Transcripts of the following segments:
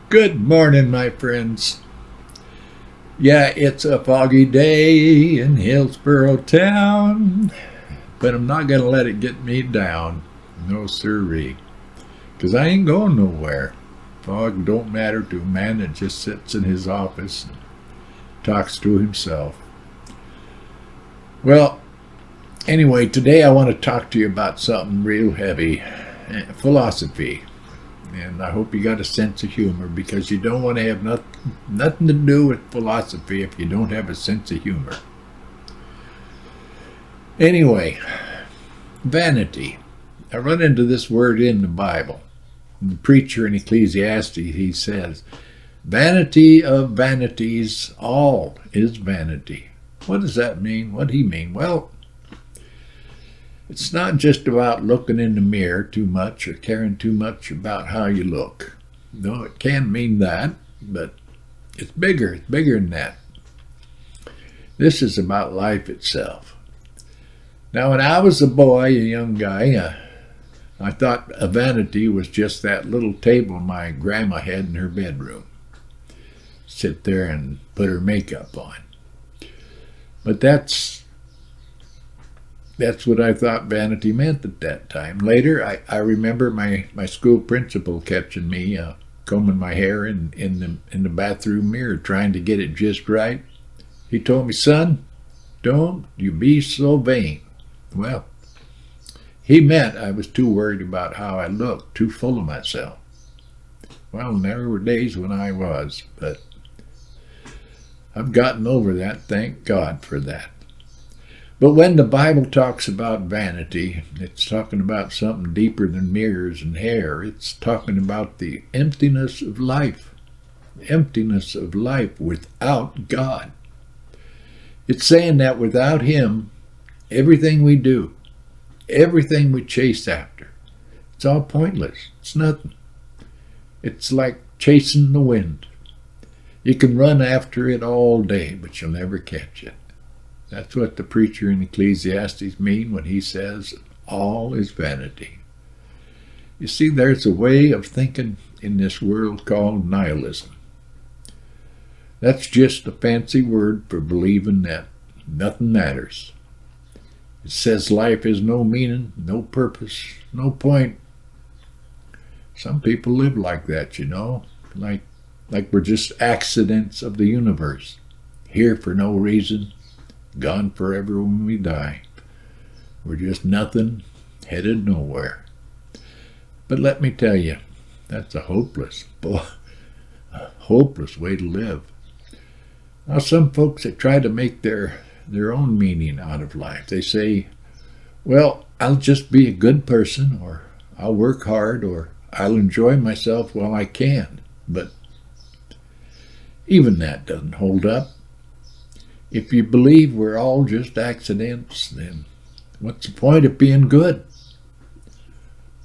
Good morning, my friends. Yeah, it's a foggy day in Hillsboro town, but I'm not going to let it get me down. No sirree. Because I ain't going nowhere. Fog don't matter to a man that just sits in his office and talks to himself. Well, anyway, today I want to talk to you about something real heavy. Philosophy. And I hope you got a sense of humor, because you don't want to have nothing to do with philosophy if you don't have a sense of humor. Anyway, vanity. I run into this word in the Bible. The preacher in Ecclesiastes, he says, "Vanity of vanities, all is vanity." What does that mean? What do he mean? Well, it's not just about looking in the mirror too much or caring too much about how you look. No, it can mean that, but it's bigger. It's bigger than that. This is about life itself. Now, when I was a boy, a young guy, I thought a vanity was just that little table my grandma had in her bedroom. Sit there and put her makeup on. But that's what I thought vanity meant at that time. Later, I remember my school principal catching me combing my hair in the bathroom mirror, trying to get it just right. He told me, "Son, don't you be so vain." Well, he meant I was too worried about how I looked, too full of myself. Well, there were days when I was, but I've gotten over that. Thank God for that. But when the Bible talks about vanity, it's talking about something deeper than mirrors and hair. It's talking about the emptiness of life. Emptiness of life without God. It's saying that without Him, everything we do, everything we chase after, it's all pointless. It's nothing. It's like chasing the wind. You can run after it all day, but you'll never catch it. That's what the preacher in Ecclesiastes means when he says, all is vanity. You see, there's a way of thinking in this world called nihilism. That's just a fancy word for believing that nothing matters. It says life has no meaning, no purpose, no point. Some people live like that, like we're just accidents of the universe, here for no reason, gone forever when we die. We're just nothing, headed nowhere. But let me tell you, that's a hopeless way to live. Now, some folks that try to make their own meaning out of life, they say, well, I'll just be a good person, or I'll work hard, or I'll enjoy myself while I can. But even that doesn't hold up. If you believe we're all just accidents, then what's the point of being good?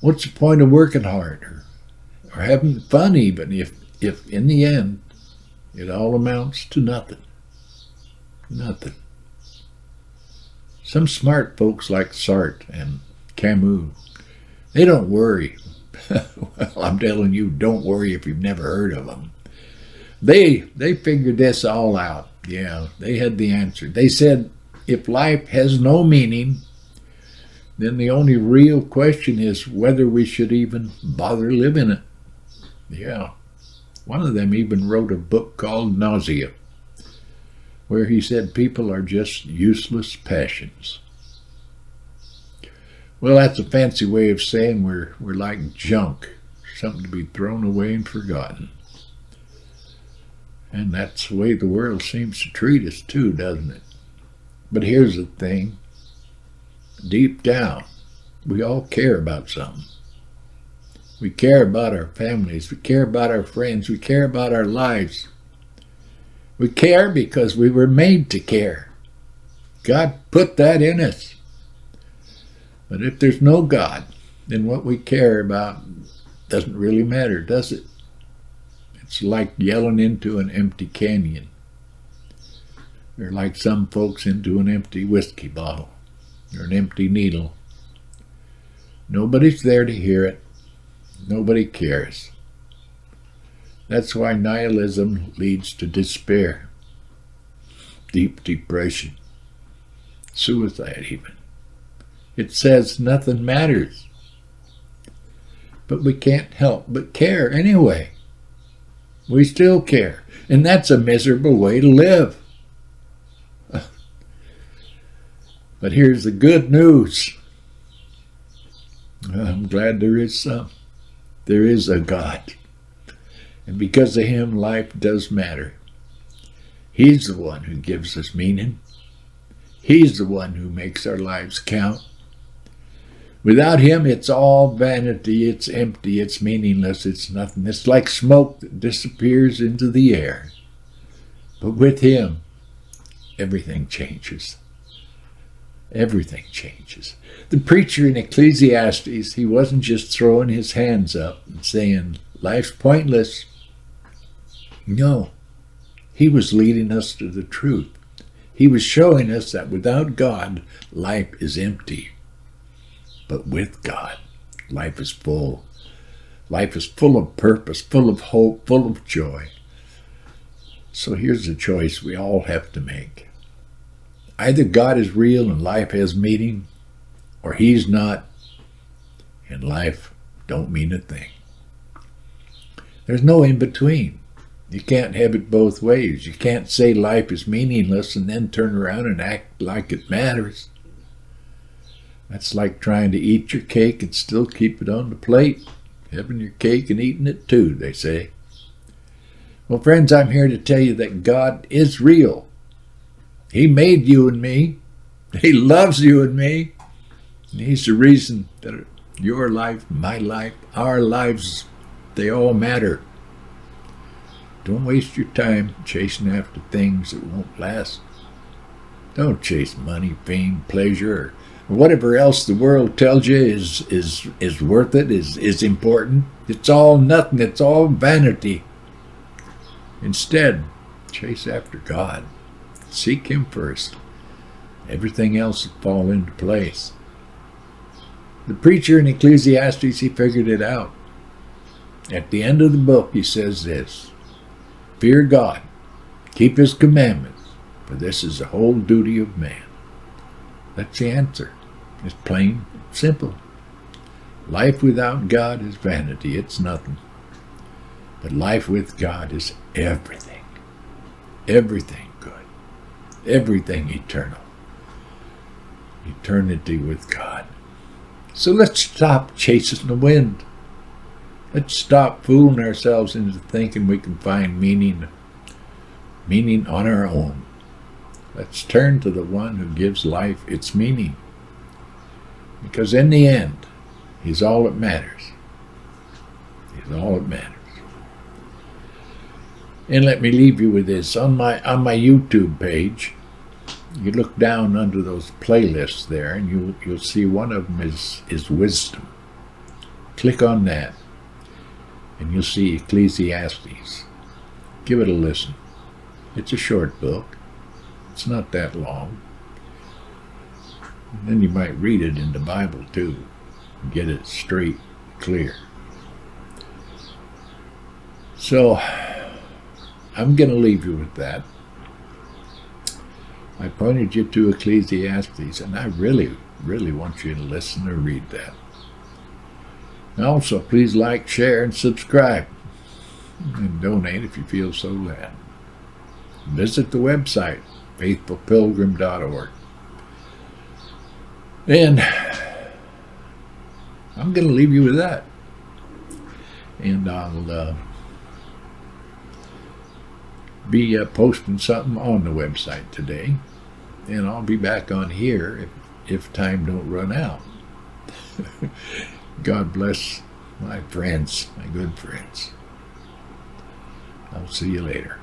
What's the point of working hard or having fun, even if in the end it all amounts to nothing? Nothing. Some smart folks like Sartre and Camus, they don't worry. Well, I'm telling you, don't worry if you've never heard of them. They figured this all out. Yeah, they had the answer. They said, if life has no meaning, then the only real question is whether we should even bother living it. Yeah. One of them even wrote a book called Nausea, where he said people are just useless passions. Well, that's a fancy way of saying we're like junk, something to be thrown away and forgotten. And that's the way the world seems to treat us too, doesn't it? But here's the thing. Deep down, we all care about something. We care about our families. We care about our friends. We care about our lives. We care because we were made to care. God put that in us. But if there's no God, then what we care about doesn't really matter, does it? It's like yelling into an empty canyon. They're like some folks into an empty whiskey bottle or an empty needle. Nobody's there to hear it. Nobody cares. That's why nihilism leads to despair, deep depression, suicide even. It says nothing matters. But we can't help but care anyway. We still care. And that's a miserable way to live. But here's the good news. I'm glad there is some. There is a God. And because of him, life does matter. He's the one who gives us meaning. He's the one who makes our lives count. Without him, it's all vanity, it's empty, it's meaningless, it's nothing. It's like smoke that disappears into the air. But with him, everything changes. Everything changes. The preacher in Ecclesiastes, he wasn't just throwing his hands up and saying, life's pointless. No, he was leading us to the truth. He was showing us that without God, life is empty. But with God, life is full. Life is full of purpose, full of hope, full of joy. So here's the choice we all have to make. Either God is real and life has meaning, or he's not, and life don't mean a thing. There's no in between. You can't have it both ways. You can't say life is meaningless and then turn around and act like it matters. That's like trying to eat your cake and still keep it on the plate. Having your cake and eating it too, they say. Well, friends, I'm here to tell you that God is real. He made you and me. He loves you and me. And he's the reason that your life, my life, our lives, they all matter. Don't waste your time chasing after things that won't last. Don't chase money, fame, pleasure, or whatever else the world tells you is worth it, is important. It's all nothing. It's all vanity. Instead, chase after God. Seek him first. Everything else will fall into place. The preacher in Ecclesiastes, he figured it out. At the end of the book, he says this: fear God, keep his commandments, for this is the whole duty of man. That's the answer. It's plain, simple. Life without God is vanity. It's nothing. But life with God is everything. Everything good. Everything eternal. Eternity with God. So let's stop chasing the wind. Let's stop fooling ourselves into thinking we can find meaning on our own. Let's turn to the one who gives life its meaning. Because in the end, he's all that matters. He's all that matters. And let me leave you with this. On my YouTube page, you look down under those playlists there, and you'll see one of them is wisdom. Click on that, and you'll see Ecclesiastes. Give it a listen. It's a short book. It's not that long. And then you might read it in the Bible too, and get it straight, clear. So, I'm going to leave you with that. I pointed you to Ecclesiastes, and I really, really want you to listen or read that. And also, please like, share, and subscribe. And donate if you feel so led. Visit the website, faithfulpilgrim.org. And I'm going to leave you with that. And I'll be posting something on the website today. And I'll be back on here if time don't run out. God bless my friends, my good friends. I'll see you later.